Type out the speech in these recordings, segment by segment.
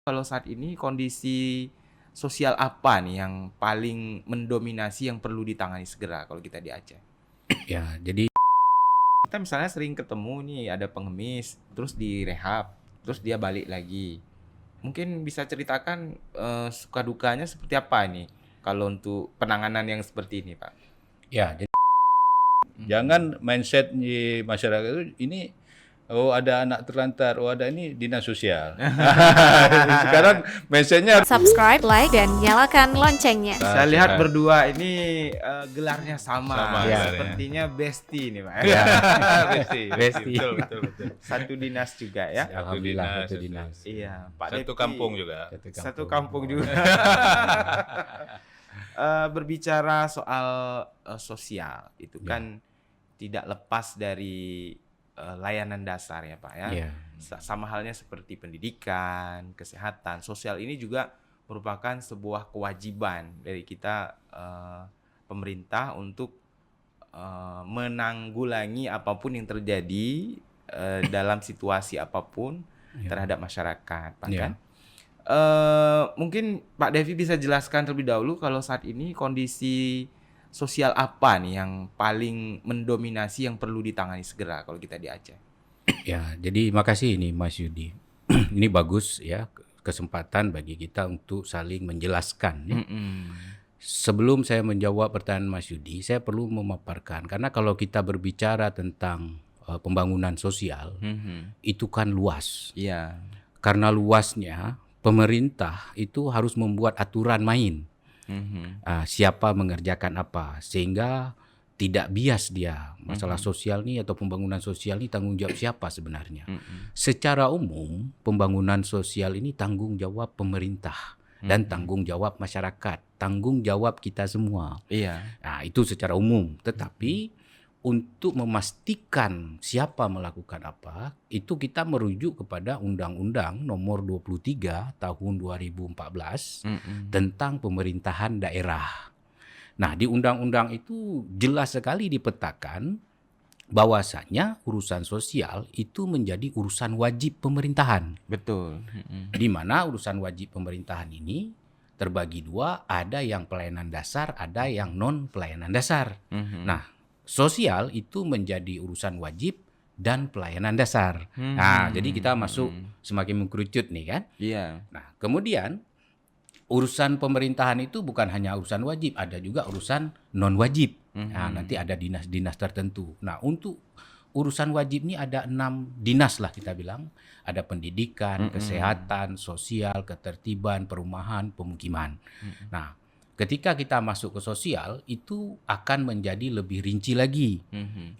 Kalau saat ini kondisi sosial apa nih yang paling mendominasi yang perlu ditangani segera kalau kita di Aceh? Ya, jadi Kita misalnya sering ketemu nih ada pengemis, terus direhab, terus dia balik lagi. Mungkin bisa ceritakan suka dukanya seperti apa nih kalau untuk penanganan yang seperti ini, Pak? jadi jangan mindset di masyarakat itu ini ada anak terlantar, ada ini dinas sosial. Sekarang mindsetnya Subscribe, like, dan nyalakan loncengnya. Saya lihat berdua ini gelarnya sama. Sama Ya, gelarnya. sepertinya bestie nih, Pak. Besti. Betul. Satu dinas juga ya. Alhamdulillah satu dinas. Iya, Pak Satu Devi. kampung juga. Satu kampung juga. Berbicara soal sosial itu kan tidak lepas dari layanan dasar ya, Pak ya. Iya. Sama halnya seperti pendidikan, kesehatan, sosial ini juga merupakan sebuah kewajiban dari kita pemerintah untuk menanggulangi apapun yang terjadi dalam situasi apapun terhadap masyarakat, Pak Iya. kan? Mungkin Pak Devi bisa jelaskan terlebih dahulu kalau saat ini kondisi sosial apa nih yang paling mendominasi yang perlu ditangani segera kalau kita di Aceh? Ya, jadi makasih ini Mas Yudi. Ini bagus ya kesempatan bagi kita untuk saling menjelaskan ya. Sebelum saya menjawab pertanyaan Mas Yudi, saya perlu memaparkan karena kalau kita berbicara tentang pembangunan sosial itu kan luas. Iya. Karena luasnya pemerintah itu harus membuat aturan main. Siapa mengerjakan apa sehingga tidak bias dia masalah sosial nih atau pembangunan sosial ini tanggung jawab siapa sebenarnya. Secara umum pembangunan sosial ini tanggung jawab pemerintah dan tanggung jawab masyarakat, tanggung jawab kita semua. Iya. Nah, itu secara umum. Tetapi untuk memastikan siapa melakukan apa, itu kita merujuk kepada Undang-Undang Nomor 23 Tahun 2014 tentang pemerintahan daerah. Nah, di undang-undang itu jelas sekali dipetakan bahwasanya urusan sosial itu menjadi urusan wajib pemerintahan. Betul. Di mana urusan wajib pemerintahan ini terbagi dua, ada yang pelayanan dasar, ada yang non pelayanan dasar. Nah, sosial itu menjadi urusan wajib dan pelayanan dasar. Nah, jadi kita masuk semakin mengkerucut nih kan. Iya. Nah, kemudian urusan pemerintahan itu bukan hanya urusan wajib, ada juga urusan non wajib. Nah, nanti ada dinas-dinas tertentu. Nah, untuk urusan wajib ini ada 6 dinas lah kita bilang. Ada pendidikan, kesehatan, sosial, ketertiban, perumahan, pemukiman. Nah, ketika kita masuk ke sosial itu akan menjadi lebih rinci lagi.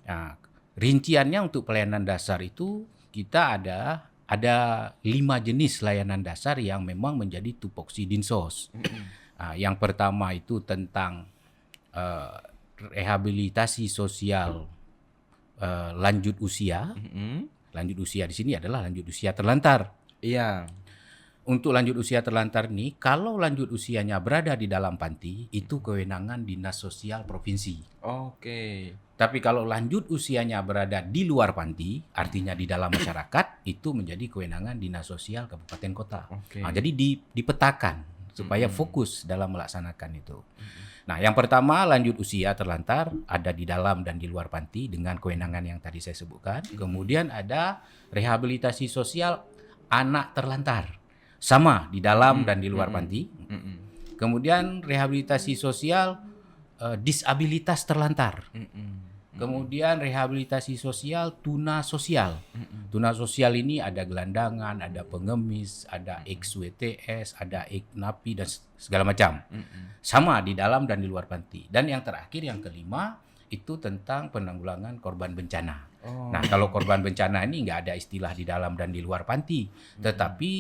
Nah, rinciannya untuk pelayanan dasar itu kita ada 5 jenis layanan dasar yang memang menjadi tupoksi Dinsos. Yang pertama itu tentang rehabilitasi sosial lanjut usia. Lanjut usia di sini adalah lanjut usia terlantar. Iya. Untuk lanjut usia terlantar nih, kalau lanjut usianya berada di dalam panti, itu kewenangan Dinas Sosial Provinsi. Oke. Tapi kalau lanjut usianya berada di luar panti, artinya di dalam masyarakat, itu menjadi kewenangan Dinas Sosial Kabupaten Kota. Oke. Nah, jadi dipetakan supaya fokus dalam melaksanakan itu. Nah, yang pertama lanjut usia terlantar ada di dalam dan di luar panti dengan kewenangan yang tadi saya sebutkan. Kemudian ada rehabilitasi sosial anak terlantar. Sama di dalam dan di luar panti. Kemudian rehabilitasi sosial disabilitas terlantar. Kemudian rehabilitasi sosial tuna sosial. Tuna sosial ini ada gelandangan, ada pengemis, ada ex-WTS, ada ex-napi dan segala macam. Sama di dalam dan di luar panti. Dan yang terakhir yang kelima itu tentang penanggulangan korban bencana. Nah, kalau korban bencana ini nggak ada istilah di dalam dan di luar panti. Tetapi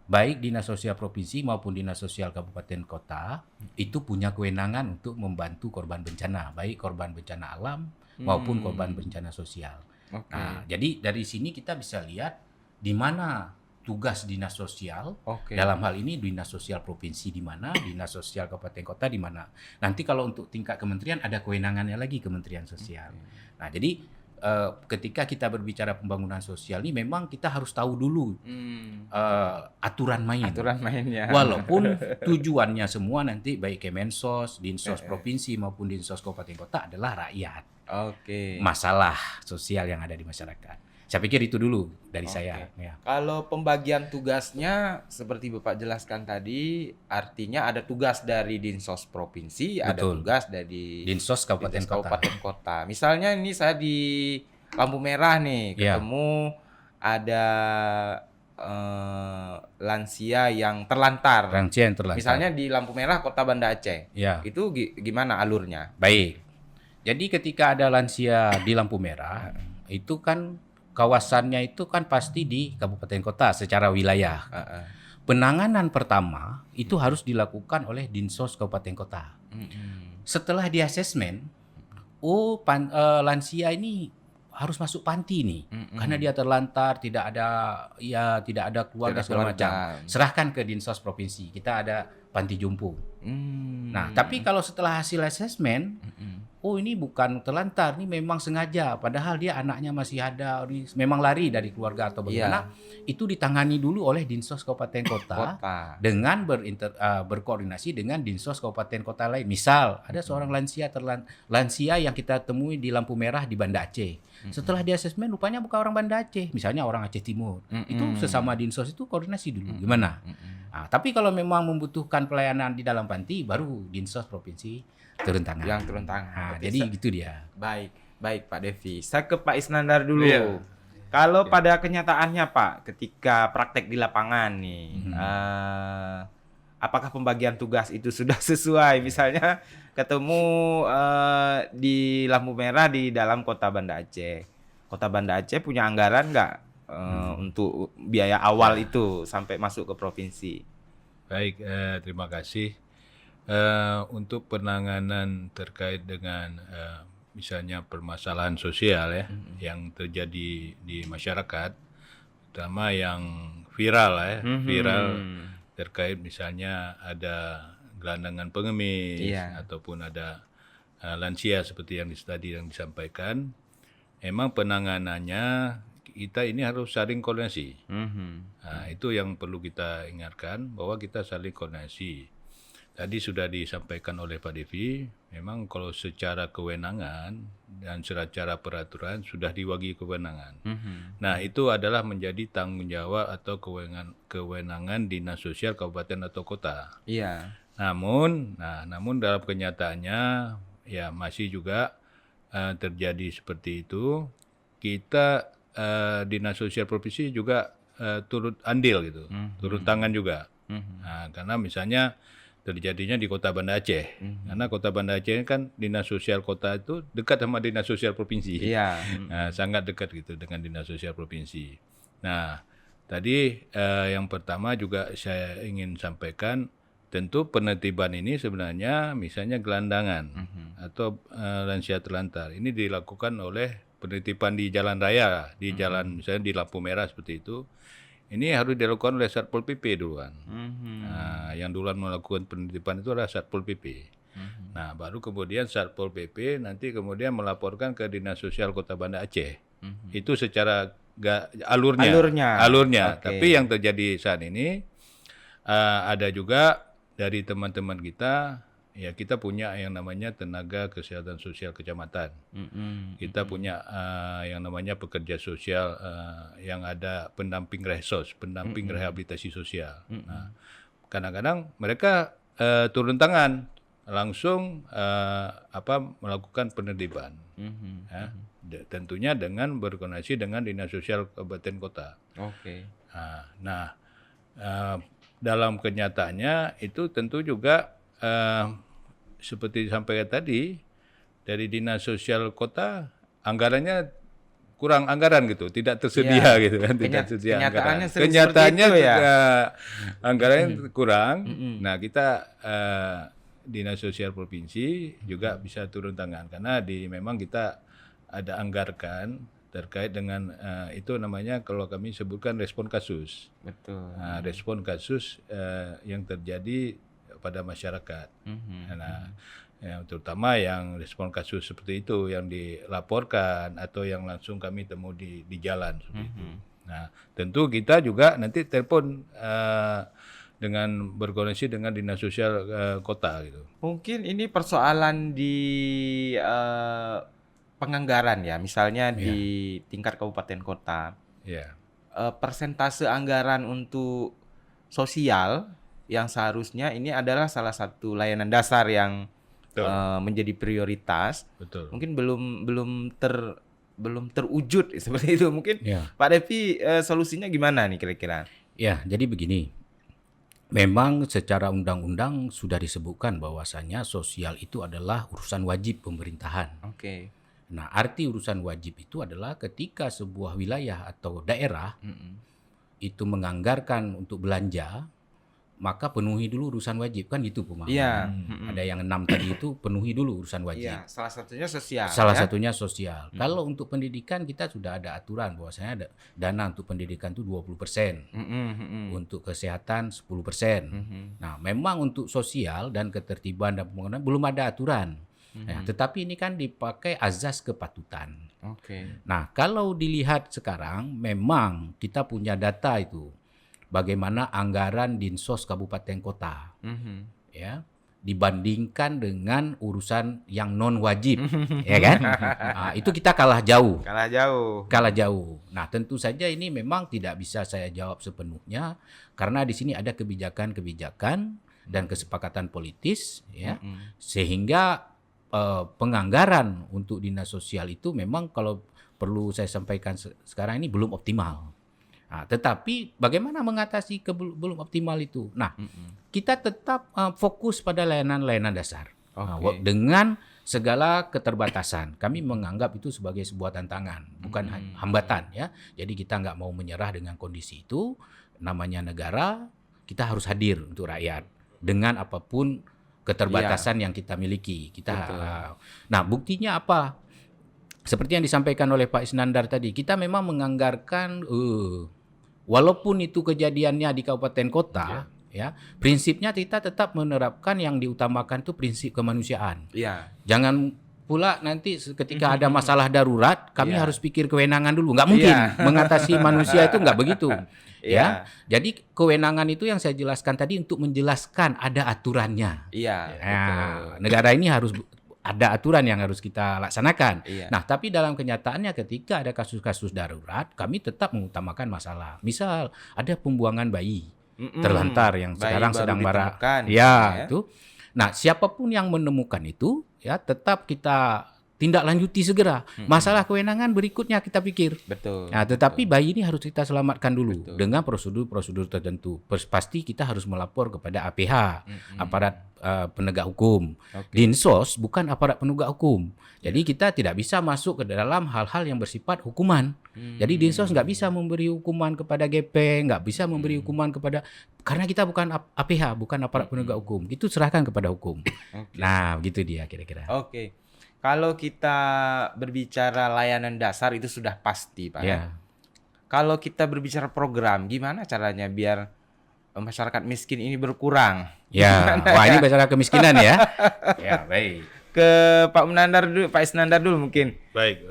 baik Dinas Sosial Provinsi maupun Dinas Sosial Kabupaten Kota itu punya kewenangan untuk membantu korban bencana, baik korban bencana alam maupun korban bencana sosial. Nah, jadi dari sini kita bisa lihat di mana tugas Dinas Sosial, dalam hal ini Dinas Sosial Provinsi di mana, Dinas Sosial Kabupaten Kota di mana. Nanti kalau untuk tingkat kementerian ada kewenangannya lagi Kementerian Sosial. Nah, jadi ketika kita berbicara pembangunan sosial ini memang kita harus tahu dulu aturan main. Aturan mainnya. Walaupun tujuannya semua nanti baik Kemensos, Dinsos provinsi maupun Dinsos kabupaten kota adalah rakyat. Oke. Masalah sosial yang ada di masyarakat. Saya pikir itu dulu dari Oke. saya. Ya. Kalau pembagian tugasnya seperti Bapak jelaskan tadi, artinya ada tugas dari Dinsos provinsi, ada Betul. tugas dari Dinsos kabupaten Dinsos kota. kabupaten kota. Misalnya ini saya di lampu merah nih, Iya. ketemu ada lansia yang terlantar. Rangkaian terlantar. Misalnya di lampu merah Kota Banda Aceh. Ya. Itu gimana alurnya? Baik. Jadi ketika ada lansia di lampu merah, itu kan kawasannya itu kan pasti di kabupaten kota secara wilayah. Heeh. Penanganan pertama itu harus dilakukan oleh Dinsos kabupaten kota. Setelah di asesmen, lansia ini harus masuk panti nih, karena dia terlantar, tidak ada keluarga Tidak segala macam. keluarga. Serahkan ke Dinsos provinsi. Kita ada panti jompo. Nah, tapi kalau setelah hasil asesmen, ini bukan terlantar, ini memang sengaja. Padahal dia anaknya masih ada, ini memang lari dari keluarga atau bagaimana. Itu ditangani dulu oleh Dinsos kabupaten kota. Dengan berkoordinasi dengan Dinsos kabupaten kota lain. Misal ada seorang lansia yang kita temui di lampu merah di Banda Aceh. Setelah di asesmen rupanya bukan orang Banda Aceh, misalnya orang Aceh Timur. Itu sesama Dinsos itu koordinasi dulu. Gimana? Nah, tapi kalau memang membutuhkan pelayanan di dalam panti, baru Dinsos provinsi turun tangan. Yang turun tangan. Nah, jadi gitu dia. Baik Pak Devi. Saya ke Pak Isnandar dulu. Iya. Kalau pada kenyataannya Pak, ketika praktek di lapangan nih, apakah pembagian tugas itu sudah sesuai? Misalnya ketemu di lampu merah di dalam Kota Banda Aceh. Kota Banda Aceh punya anggaran nggak untuk biaya awal itu sampai masuk ke provinsi? Baik, terima kasih. Untuk penanganan terkait dengan misalnya permasalahan sosial ya yang terjadi di masyarakat, terutama yang viral ya, viral terkait misalnya ada gelandangan pengemis ataupun ada lansia seperti yang tadi yang disampaikan, memang penanganannya kita ini harus saling koordinasi. Nah, itu yang perlu kita ingatkan bahwa kita saling koordinasi. Tadi sudah disampaikan oleh Pak Devi, memang kalau secara kewenangan dan secara peraturan sudah diwagi kewenangan. Nah, itu adalah menjadi tanggung jawab atau kewenangan Dinas Sosial Kabupaten atau Kota. Iya. Namun dalam kenyataannya ya masih juga terjadi seperti itu. Kita Dinas Sosial Provinsi juga turut andil gitu, turut tangan juga. Nah, karena misalnya terjadinya di Kota Banda Aceh. Karena Kota Banda Aceh kan Dinas Sosial Kota itu dekat sama Dinas Sosial Provinsi. Iya. Nah, sangat dekat gitu dengan Dinas Sosial Provinsi. Nah, tadi yang pertama juga saya ingin sampaikan, tentu penertiban ini sebenarnya misalnya gelandangan atau lansia terlantar. Ini dilakukan oleh penertiban di jalan raya, di jalan misalnya di lampu merah seperti itu. Ini harus dilakukan oleh Satpol PP duluan. Nah, yang duluan melakukan penertiban itu adalah Satpol PP. Nah, baru kemudian Satpol PP nanti kemudian melaporkan ke Dinas Sosial Kota Banda Aceh. Itu secara alurnya. Oke. Tapi yang terjadi saat ini ada juga dari teman-teman kita, ya kita punya yang namanya tenaga kesehatan sosial kecamatan. Kita punya yang namanya pekerja sosial yang ada pendamping resos, pendamping rehabilitasi sosial. Nah, kadang-kadang mereka turun tangan langsung melakukan penertiban. Ya, tentunya dengan berkoordinasi dengan Dinas Sosial Kabupaten Kota. Oke. Nah, dalam kenyataannya itu tentu juga seperti disampaikan tadi, dari Dinas Sosial Kota anggarannya kurang anggaran gitu, tidak tersedia gitu kan, tidak tersedia anggaran. Kenyataannya sering Kenyataannya seperti itu ya? anggarannya kurang. Nah, kita Dinas Sosial Provinsi juga bisa turun tangan karena memang kita ada anggarkan terkait dengan itu namanya kalau kami sebutkan respon kasus. Betul. Nah, respon kasus yang terjadi pada masyarakat. Nah, Ya, terutama yang respon kasus seperti itu, yang dilaporkan atau yang langsung kami temu di jalan seperti itu. Nah, tentu kita juga nanti telepon dengan berkoordinasi dengan dinas sosial kota gitu. Mungkin ini persoalan di penganggaran ya, misalnya di tingkat kabupaten kota. Ya, Persentase anggaran untuk sosial yang seharusnya ini adalah salah satu layanan dasar yang betul, menjadi prioritas. betul. Mungkin belum terwujud seperti itu. Mungkin Ya. Pak Devi solusinya gimana nih kira-kira? Ya, jadi begini. Memang secara undang-undang sudah disebutkan bahwasanya sosial itu adalah urusan wajib pemerintahan. Oke. Nah, arti urusan wajib itu adalah ketika sebuah wilayah atau daerah itu menganggarkan untuk belanja, maka penuhi dulu urusan wajib, kan gitu pemahaman. Iya. Ada yang 6 tadi itu penuhi dulu urusan wajib. Iya, salah satunya sosial. Salah ya. satunya sosial. Kalau untuk pendidikan kita sudah ada aturan bahwasanya ada dana untuk pendidikan itu 20%, untuk kesehatan 10%. Nah, memang untuk sosial dan ketertiban dan pembangunan belum ada aturan. Ya, tetapi ini kan dipakai azas kepatutan. Oke. Nah, kalau dilihat sekarang memang kita punya data itu bagaimana anggaran Dinsos kabupaten kota, ya, dibandingkan dengan urusan yang non wajib, ya kan? Nah, itu kita kalah jauh. Kalah jauh. Nah, tentu saja ini memang tidak bisa saya jawab sepenuhnya karena di sini ada kebijakan-kebijakan dan kesepakatan politis, ya, sehingga penganggaran untuk dinas sosial itu memang kalau perlu saya sampaikan sekarang ini belum optimal. Nah, tetapi bagaimana mengatasi belum optimal itu? Nah, kita tetap fokus pada layanan-layanan dasar. Nah, dengan segala keterbatasan. Kami menganggap itu sebagai sebuah tantangan, bukan hambatan ya. Jadi kita nggak mau menyerah dengan kondisi itu. Namanya negara, kita harus hadir untuk rakyat dengan apapun keterbatasan yang kita miliki. Nah, buktinya apa? Seperti yang disampaikan oleh Pak Isnandar tadi, kita memang menganggarkan walaupun itu kejadiannya di kabupaten kota, ya, prinsipnya kita tetap menerapkan yang diutamakan itu prinsip kemanusiaan. Jangan pula nanti ketika ada masalah darurat, kami harus pikir kewenangan dulu. Nggak mungkin mengatasi manusia itu nggak begitu. Ya, jadi kewenangan itu yang saya jelaskan tadi untuk menjelaskan ada aturannya. Nah, negara ini harus ada aturan yang harus kita laksanakan. Nah, tapi dalam kenyataannya ketika ada kasus-kasus darurat, kami tetap mengutamakan masalah. Misal ada pembuangan bayi terlantar yang sekarang sedang marak. Ya, itu. Nah, siapapun yang menemukan itu, ya tetap kita tindak lanjuti segera. Masalah kewenangan berikutnya kita pikir. Nah, tetapi bayi ini harus kita selamatkan dulu dengan prosedur-prosedur tertentu. Pasti kita harus melapor kepada APH, aparat penegak hukum. Dinsos bukan aparat penegak hukum. Jadi kita tidak bisa masuk ke dalam hal-hal yang bersifat hukuman. Jadi Dinsos nggak bisa memberi hukuman kepada GP, nggak bisa memberi hukuman kepada, karena kita bukan APH, bukan aparat penegak hukum. Itu serahkan kepada hukum. Nah, begitu dia kira-kira. Kalau kita berbicara layanan dasar itu sudah pasti, Pak. Ya. Kalau kita berbicara program, gimana caranya biar masyarakat miskin ini berkurang? Ya, wah ini bicara kemiskinan ya. Ya, baik. Ke Pak Menandar dulu, Pak Isnandar dulu mungkin. Baik.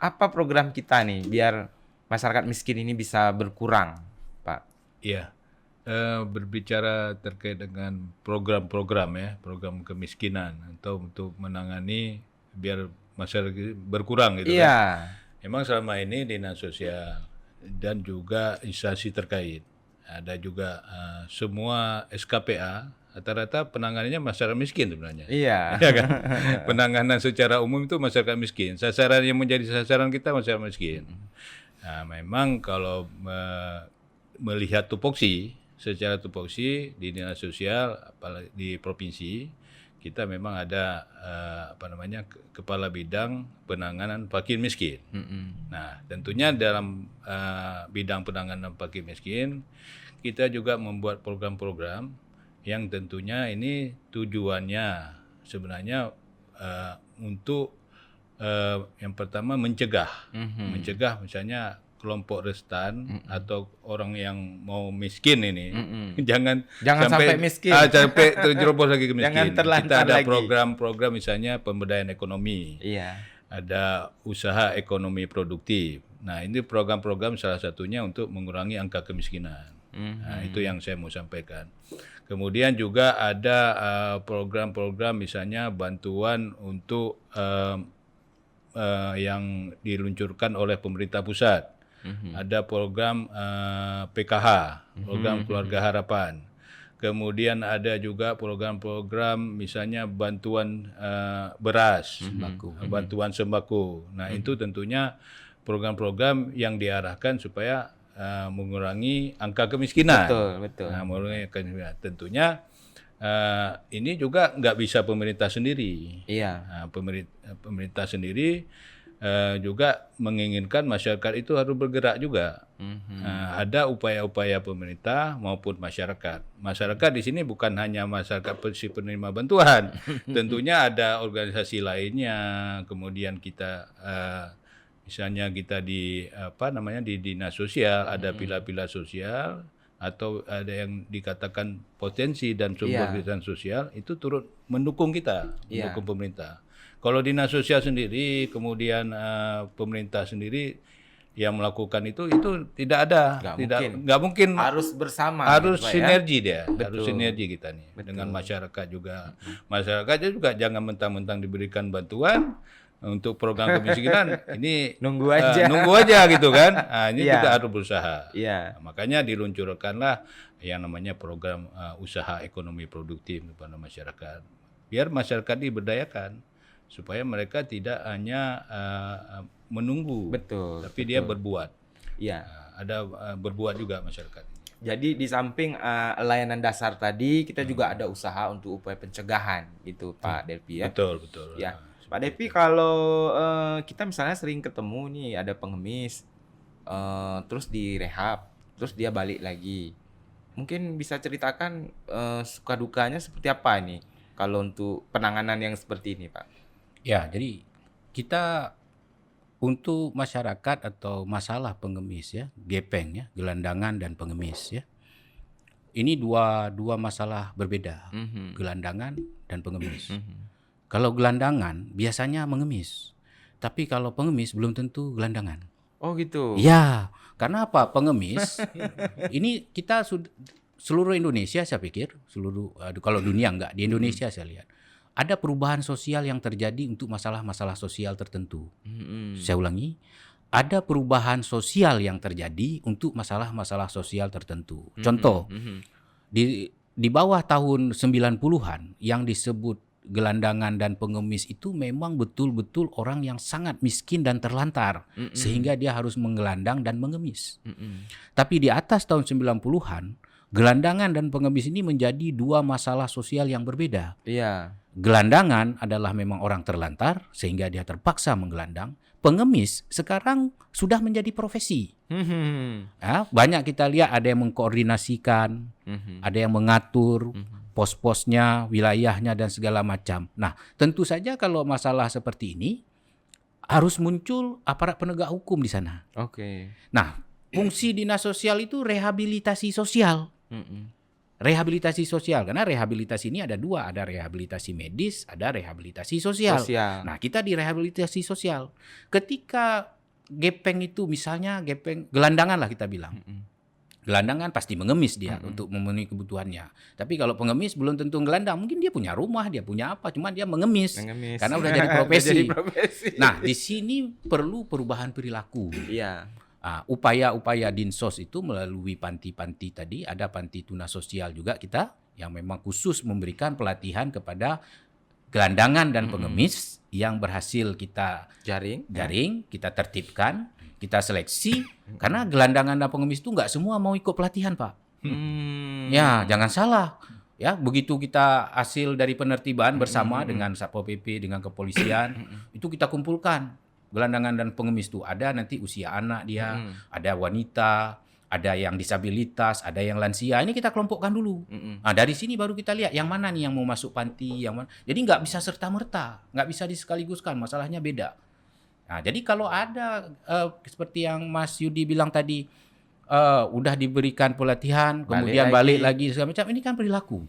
Apa program kita nih biar masyarakat miskin ini bisa berkurang, Pak? Iya. Berbicara terkait dengan program-program ya, program kemiskinan atau untuk menangani biar masyarakat berkurang gitu kan. Memang selama ini dinas sosial dan juga instansi terkait ada juga semua SKPA rata-rata penanganannya masyarakat miskin sebenarnya. Ya kan? Penanganan secara umum itu masyarakat miskin. Sasaran yang menjadi sasaran kita masyarakat miskin. Nah, memang kalau melihat tupoksi, secara tupoksi di dinas sosial apalagi di provinsi kita memang ada kepala bidang penanganan fakir miskin. Nah, tentunya dalam bidang penanganan fakir miskin kita juga membuat program-program yang tentunya ini tujuannya sebenarnya untuk yang pertama mencegah misalnya kelompok rentan atau orang yang mau miskin ini, Jangan jangan sampai miskin. sampai terjerumus lagi ke miskin. Jangan terlantar Kita ada lagi. program-program misalnya pemberdayaan ekonomi, Iya. ada usaha ekonomi produktif. Nah, ini program-program salah satunya untuk mengurangi angka kemiskinan. Nah, itu yang saya mau sampaikan. Kemudian juga ada program-program misalnya bantuan untuk yang diluncurkan oleh pemerintah pusat. Ada program PKH, program Keluarga Harapan. Kemudian ada juga program-program misalnya bantuan beras, bantuan sembako. Nah, itu tentunya program-program yang diarahkan supaya mengurangi angka kemiskinan. Betul. Nah, mengurangi angka kemiskinan. Tentunya ini juga nggak bisa pemerintah sendiri. Iya. Nah, pemerintah sendiri juga menginginkan masyarakat itu harus bergerak juga. Nah, ada upaya-upaya pemerintah maupun masyarakat. Masyarakat di sini bukan hanya masyarakat si penerima bantuan, tentunya ada organisasi lainnya. Kemudian kita misalnya kita di di dinas sosial, ada pilar-pilar sosial atau ada yang dikatakan potensi dan sumber kegiatan sosial itu turut mendukung kita, mendukung pemerintah. Kalau dinas sosial sendiri, kemudian pemerintah sendiri yang melakukan itu tidak ada, nggak mungkin. Harus bersama. Harus gitu, sinergi dia, Betul. harus sinergi kita nih dengan masyarakat juga. Masyarakatnya juga jangan mentang-mentang diberikan bantuan untuk program kemiskinan ini Nunggu aja. gitu kan. Nah, ini juga harus berusaha. Iya. Nah, makanya diluncurkanlah yang namanya program usaha ekonomi produktif kepada masyarakat. Biar masyarakat diberdayakan supaya mereka tidak hanya menunggu, Betul. tapi dia berbuat. Iya. Ada berbuat juga masyarakat. Jadi di samping layanan dasar tadi, kita juga ada usaha untuk upaya pencegahan gitu, Pak Delpi ya. Betul. Ya. Pak Devi, kalau kita misalnya sering ketemu nih ada pengemis, terus direhab, terus dia balik lagi. Mungkin bisa ceritakan suka dukanya seperti apa nih kalau untuk penanganan yang seperti ini, Pak? Ya, jadi kita untuk masyarakat atau masalah pengemis ya, gepeng ya, gelandangan dan pengemis ya. Ini dua masalah berbeda, gelandangan dan pengemis. Kalau gelandangan biasanya mengemis, tapi kalau pengemis belum tentu gelandangan. Oh gitu. Ya, karena apa? Pengemis ini kita seluruh Indonesia saya pikir, kalau dunia enggak, di Indonesia saya lihat ada perubahan sosial yang terjadi untuk masalah-masalah sosial tertentu. Saya ulangi, ada perubahan sosial yang terjadi untuk masalah-masalah sosial tertentu. Contoh, di bawah tahun 90-an yang disebut gelandangan dan pengemis itu memang betul-betul orang yang sangat miskin dan terlantar sehingga dia harus menggelandang dan mengemis. Tapi di atas tahun 90-an, gelandangan dan pengemis ini menjadi dua masalah sosial yang berbeda. Iya. Gelandangan adalah memang orang terlantar sehingga dia terpaksa menggelandang. Pengemis sekarang sudah menjadi profesi. Ya, banyak kita lihat ada yang mengkoordinasikan, ada yang mengatur pos-posnya, wilayahnya dan segala macam. Nah, tentu saja kalau masalah seperti ini harus muncul aparat penegak hukum di sana. Oke. Nah, fungsi dinas sosial itu rehabilitasi sosial. Rehabilitasi sosial, karena rehabilitasi ini ada dua, ada rehabilitasi medis, ada rehabilitasi sosial. Nah, kita di rehabilitasi sosial. Ketika gepeng itu misalnya gepeng gelandangan lah kita bilang. Gelandangan pasti mengemis dia untuk memenuhi kebutuhannya. Tapi kalau pengemis belum tentu gelandang, mungkin dia punya rumah, dia punya apa, cuman dia mengemis. Karena udah jadi profesi. Nah, di sini perlu perubahan perilaku. Iya. Upaya-upaya Dinsos itu melalui panti-panti tadi, ada panti tunas sosial juga kita yang memang khusus memberikan pelatihan kepada gelandangan dan pengemis yang berhasil kita jaring, kita tertibkan, kita seleksi, karena gelandangan dan pengemis itu nggak semua mau ikut pelatihan, Pak. Ya, jangan salah. Ya, begitu kita hasil dari penertiban bersama dengan Satpol PP, dengan kepolisian, itu kita kumpulkan. Gelandangan dan pengemis itu ada nanti usia anak dia, ada wanita, ada yang disabilitas, ada yang lansia. Ini kita kelompokkan dulu. Nah, dari sini baru kita lihat yang mana nih yang mau masuk panti, yang mana. Jadi nggak bisa serta-merta, nggak bisa disekaligus kan, masalahnya beda. Nah, jadi kalau ada seperti yang Mas Yudi bilang tadi, udah diberikan pelatihan, kemudian balik lagi segala macam, ini kan perilaku.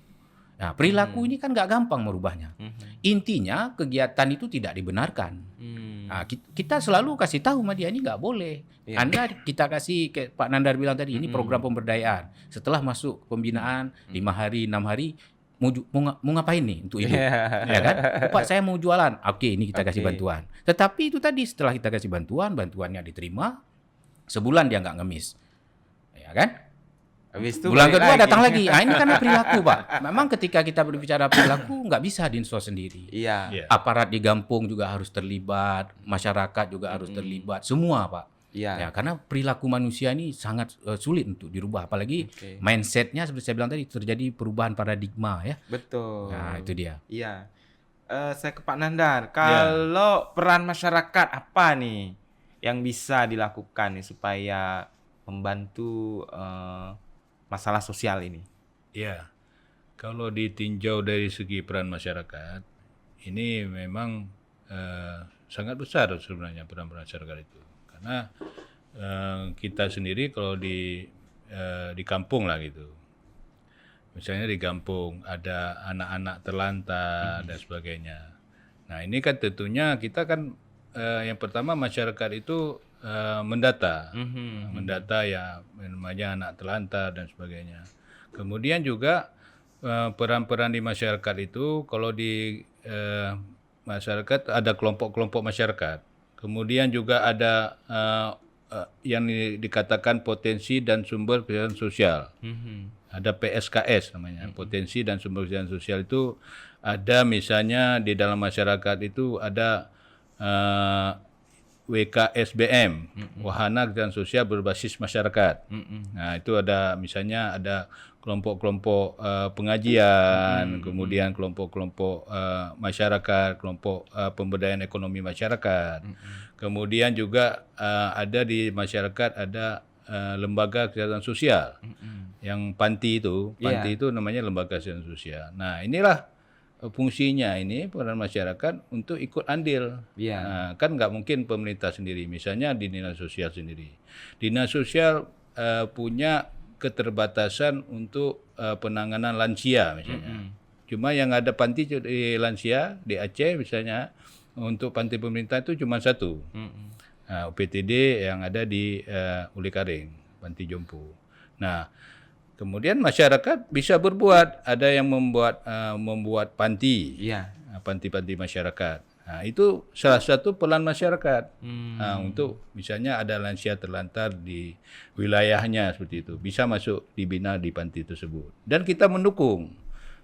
Nah, perilaku ini kan nggak gampang merubahnya. Intinya kegiatan itu tidak dibenarkan. Nah, kita selalu kasih tahu sama dia ini nggak boleh. Anda kita kasih kayak Pak Nandar bilang tadi, ini program pemberdayaan. Setelah masuk pembinaan 5 hari, 6 hari, mau ngapain nih untuk hidup? Ya kan? Pak saya mau jualan. Oke, ini kita kasih bantuan. Tetapi itu tadi setelah kita kasih bantuannya diterima, sebulan dia nggak ngemis. Ya kan? Habis itu bulan kedua datang lagi. Nah, ini karena perilaku, Pak. Memang ketika kita berbicara perilaku nggak bisa diinstal sendiri. Iya. Aparat di kampung juga harus terlibat, masyarakat juga harus terlibat, semua, Pak. Iya. Ya, karena perilaku manusia ini sangat sulit untuk dirubah, apalagi mindsetnya seperti saya bilang tadi terjadi perubahan paradigma ya. Betul. Nah, itu dia. Iya. Saya ke Pak Nandar. Kalau peran masyarakat apa nih yang bisa dilakukan nih supaya membantu masalah sosial ini? Ya, kalau ditinjau dari segi peran masyarakat, ini memang sangat besar sebenarnya peran masyarakat itu. Karena kita sendiri kalau di kampung lah gitu, misalnya di kampung ada anak-anak terlantar dan sebagainya. Nah ini kan tentunya kita kan yang pertama masyarakat itu mendata ya namanya anak terlantar dan sebagainya. Kemudian juga peran-peran di masyarakat itu kalau di masyarakat ada kelompok-kelompok masyarakat. Kemudian juga ada yang dikatakan potensi dan sumber kesejahteraan sosial. Ada PSKS namanya, potensi dan sumber kesejahteraan sosial itu ada misalnya di dalam masyarakat itu ada WKSBM, Wahana Kesejahteraan Sosial Berbasis Masyarakat. Nah itu ada misalnya ada kelompok-kelompok pengajian, kemudian kelompok-kelompok masyarakat, kelompok pemberdayaan ekonomi masyarakat. Kemudian juga ada di masyarakat ada lembaga kesejahteraan sosial, yang panti itu namanya lembaga kesejahteraan sosial. Nah inilah fungsinya ini peran masyarakat untuk ikut andil. Nah, kan nggak mungkin pemerintah sendiri, misalnya di dinas sosial sendiri. Dinas sosial punya keterbatasan untuk penanganan lansia misalnya. Cuma yang ada panti di lansia di Aceh misalnya, untuk panti pemerintah itu cuma satu. Nah, UPTD yang ada di Uli Karing, Panti Jompo. Nah, kemudian masyarakat bisa berbuat, ada yang membuat panti, panti-panti masyarakat. Nah, itu salah satu peran masyarakat. Nah, untuk misalnya ada lansia terlantar di wilayahnya seperti itu, bisa masuk dibina di panti tersebut. Dan kita mendukung.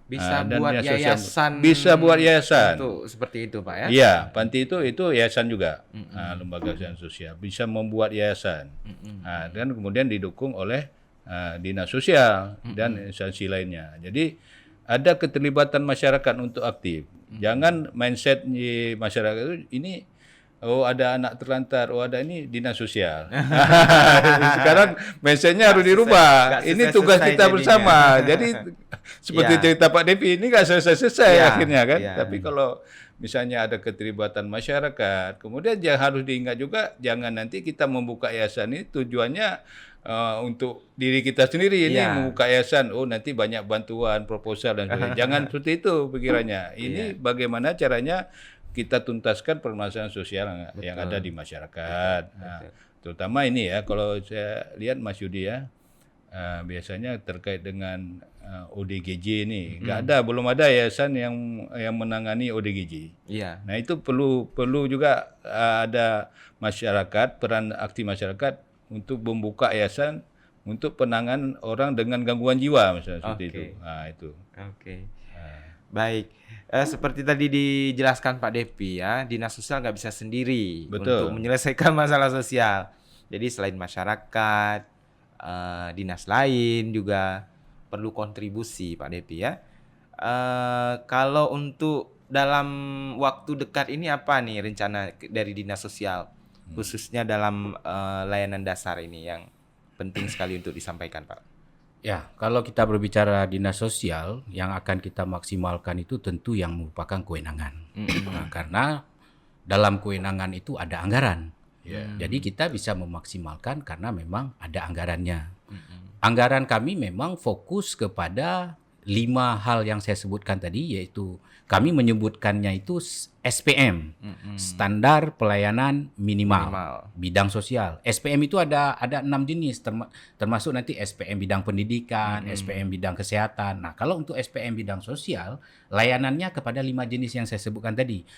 Bisa buat yayasan. Bisa buat yayasan. Untuk seperti itu, Pak ya? Iya, panti itu yayasan juga, lembaga kesejahteraan sosial. Bisa membuat yayasan. Nah, dan kemudian didukung oleh dinas sosial dan instansi lainnya. Jadi ada keterlibatan masyarakat untuk aktif. Jangan mindset di masyarakat itu ini ada anak terlantar, ada ini dinas sosial. Sekarang mindsetnya harus dirubah. Ini tugas kita bersama. Jadi seperti cerita Pak Devi ini nggak selesai-selesai akhirnya kan. Tapi kalau misalnya ada keterlibatan masyarakat, kemudian harus diingat juga jangan nanti kita membuka yayasan ini tujuannya untuk diri kita sendiri ini membuka yayasan, nanti banyak bantuan, proposal dan sebagainya. Jangan seperti itu pikirannya. Ini bagaimana caranya kita tuntaskan permasalahan sosial yang ada di masyarakat. Nah, terutama ini ya, kalau saya lihat Mas Yudi ya, biasanya terkait dengan ODGJ ini, belum ada yayasan yang menangani ODGJ. Nah itu perlu juga ada masyarakat, peran aktif masyarakat untuk membuka yayasan untuk penanganan orang dengan gangguan jiwa misalnya seperti itu. Nah itu. Baik. Seperti tadi dijelaskan Pak Devi ya, dinas sosial nggak bisa sendiri untuk menyelesaikan masalah sosial. Jadi selain masyarakat, dinas lain juga perlu kontribusi Pak Devi ya. Kalau untuk dalam waktu dekat ini apa nih rencana dari dinas sosial, khususnya dalam layanan dasar ini yang penting sekali untuk disampaikan Pak? Ya, kalau kita berbicara dinas sosial, yang akan kita maksimalkan itu tentu yang merupakan kewenangan. Nah, karena dalam kewenangan itu ada anggaran. Ya. Jadi kita bisa memaksimalkan karena memang ada anggarannya. Anggaran kami memang fokus kepada 5 hal yang saya sebutkan tadi, yaitu kami menyebutkannya itu SPM, Standar Pelayanan Minimal, bidang sosial. SPM itu ada 6 jenis, termasuk nanti SPM bidang pendidikan, SPM bidang kesehatan. Nah, kalau untuk SPM bidang sosial, layanannya kepada 5 jenis yang saya sebutkan tadi,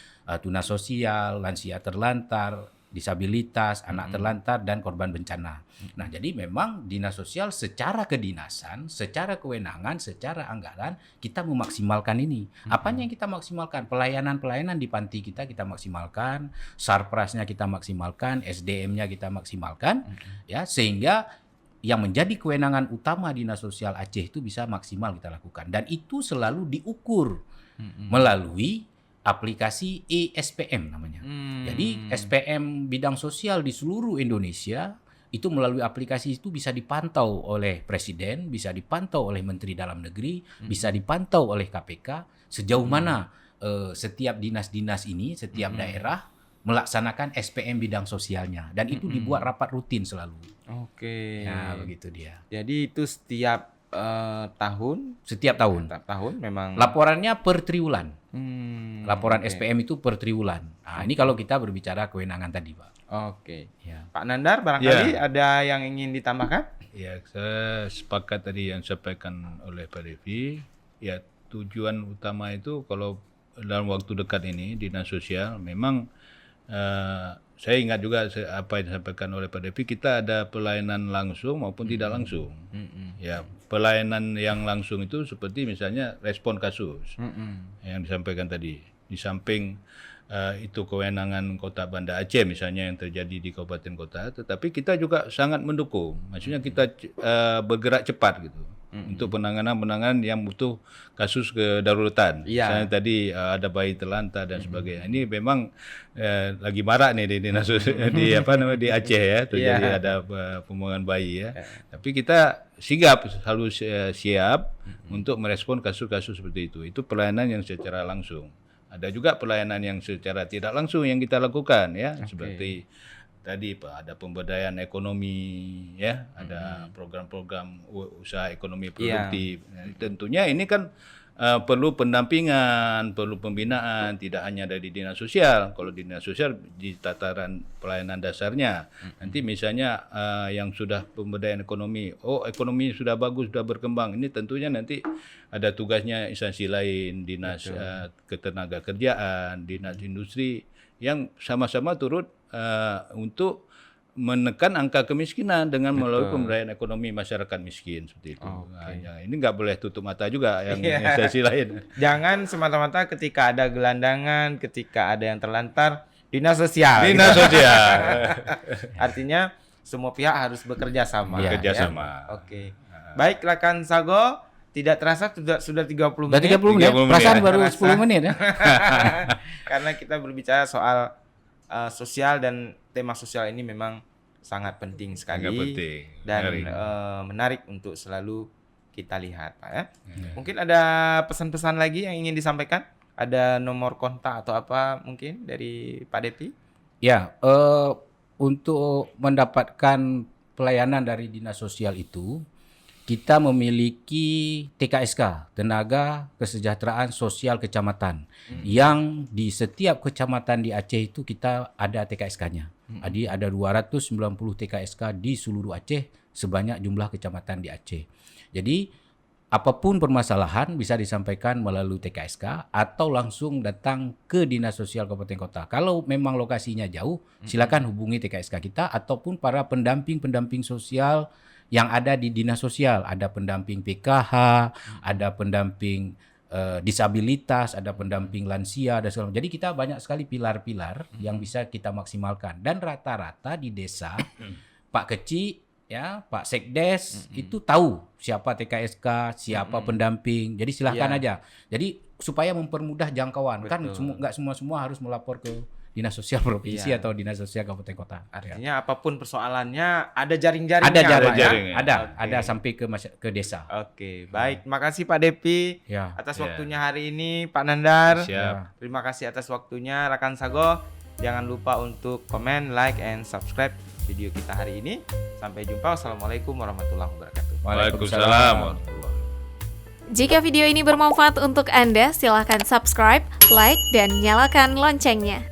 tunas sosial, lansia terlantar, disabilitas, anak terlantar, dan korban bencana. Nah, jadi memang dinas sosial secara kedinasan, secara kewenangan, secara anggaran, kita memaksimalkan ini. Apanya yang kita maksimalkan? Pelayanan-pelayanan di panti kita maksimalkan, sarprasnya kita maksimalkan, SDM-nya kita maksimalkan, ya, sehingga yang menjadi kewenangan utama dinas sosial Aceh itu bisa maksimal kita lakukan. Dan itu selalu diukur melalui aplikasi eSPM namanya. Jadi SPM bidang sosial di seluruh Indonesia itu melalui aplikasi itu bisa dipantau oleh Presiden, bisa dipantau oleh Menteri Dalam Negeri, bisa dipantau oleh KPK sejauh mana setiap dinas-dinas ini, setiap daerah melaksanakan SPM bidang sosialnya, dan itu dibuat rapat rutin selalu. Oke. Nah, begitu dia. Jadi itu setiap tahun Setiap tahun memang laporannya per triwulan. Laporan oke. SPM itu per triwulan. Nah, ini kalau kita berbicara kewenangan tadi, Pak. Oke. Ya. Pak Nandar, barangkali ada yang ingin ditambahkan? Ya, saya sepakat tadi yang disampaikan oleh Pak Devi. Ya, tujuan utama itu kalau dalam waktu dekat ini dinas sosial memang saya ingat juga apa yang disampaikan oleh Pak Devi, kita ada pelayanan langsung maupun tidak langsung. Ya, pelayanan yang langsung itu seperti misalnya respon kasus yang disampaikan tadi. Di samping itu kewenangan Kota Banda Aceh misalnya yang terjadi di kabupaten kota, tetapi kita juga sangat mendukung. Maksudnya kita bergerak cepat gitu untuk penanganan yang butuh kasus kedaruratan. Misalnya tadi ada bayi terlantar dan sebagainya. Ini memang lagi marak nih di dinas di Aceh ya, terjadi ada pembuangan bayi ya. Tapi kita sigap, selalu siap untuk merespon kasus-kasus seperti itu. Itu pelayanan yang secara langsung. Ada juga pelayanan yang secara tidak langsung yang kita lakukan ya, seperti tadi Pak, ada pemberdayaan ekonomi ya, ada program-program usaha ekonomi produktif. Nah, tentunya ini kan perlu pendampingan, perlu pembinaan, tidak hanya dari dinas sosial. Kalau dinas sosial di tataran pelayanan dasarnya, nanti misalnya yang sudah pemberdayaan ekonomi, ekonomi sudah bagus, sudah berkembang, ini tentunya nanti ada tugasnya instansi lain, dinas ketenagakerjaan, dinas industri, yang sama-sama turut untuk menekan angka kemiskinan dengan melalui pemberdayaan ekonomi masyarakat miskin seperti itu. Nah, ya, ini nggak boleh tutup mata juga yang instansi lain. Jangan semata-mata ketika ada gelandangan, ketika ada yang terlantar, dinas sosial. Dinas sosial. Artinya semua pihak harus bekerja sama. Bekerja ya? sama. Oke. Baik, rekan Sago, tidak terasa sudah 30 Udah menit. 30 menit, 30 menit. perasaan baru Terasa. 10 menit ya. Karena kita berbicara soal sosial, dan tema sosial ini memang sangat penting sekali. Sangat penting. Dan menarik untuk selalu kita lihat, Pak ya. Mungkin ada pesan-pesan lagi yang ingin disampaikan? Ada nomor kontak atau apa mungkin dari Pak Depi? Ya, untuk mendapatkan pelayanan dari dinas sosial itu, kita memiliki TKSK, Tenaga Kesejahteraan Sosial Kecamatan, yang di setiap kecamatan di Aceh itu kita ada TKSK-nya. Jadi ada 290 TKSK di seluruh Aceh, sebanyak jumlah kecamatan di Aceh. Jadi apapun permasalahan bisa disampaikan melalui TKSK atau langsung datang ke Dinas Sosial Kabupaten Kota. Kalau memang lokasinya jauh, silakan hubungi TKSK kita ataupun para pendamping-pendamping sosial yang ada di dinas sosial. Ada pendamping PKH, ada pendamping disabilitas, ada pendamping lansia, dan segala macam. Jadi kita banyak sekali pilar-pilar yang bisa kita maksimalkan. Dan rata-rata di desa, Pak Kecik, ya, Pak Sekdes itu tahu siapa TKSK, siapa pendamping. Jadi silahkan aja. Jadi supaya mempermudah jangkauan. Kan nggak semua harus melapor ke dinas sosial provinsi atau dinas sosial kabupaten kota. Artinya apapun persoalannya ada jaring-jaringnya. Ada Pak, jaring. ya? Ada sampai ke desa. Oke, baik. Makasih Pak Depi Ya. atas waktunya hari ini, Pak Nandar. Siap. Terima kasih atas waktunya, rekan Sago. Jangan lupa untuk komen, like, and subscribe video kita hari ini. Sampai jumpa. Wassalamualaikum warahmatullahi wabarakatuh. Waalaikumsalam warahmatullahi. Jika video ini bermanfaat untuk Anda, silahkan subscribe, like, dan nyalakan loncengnya.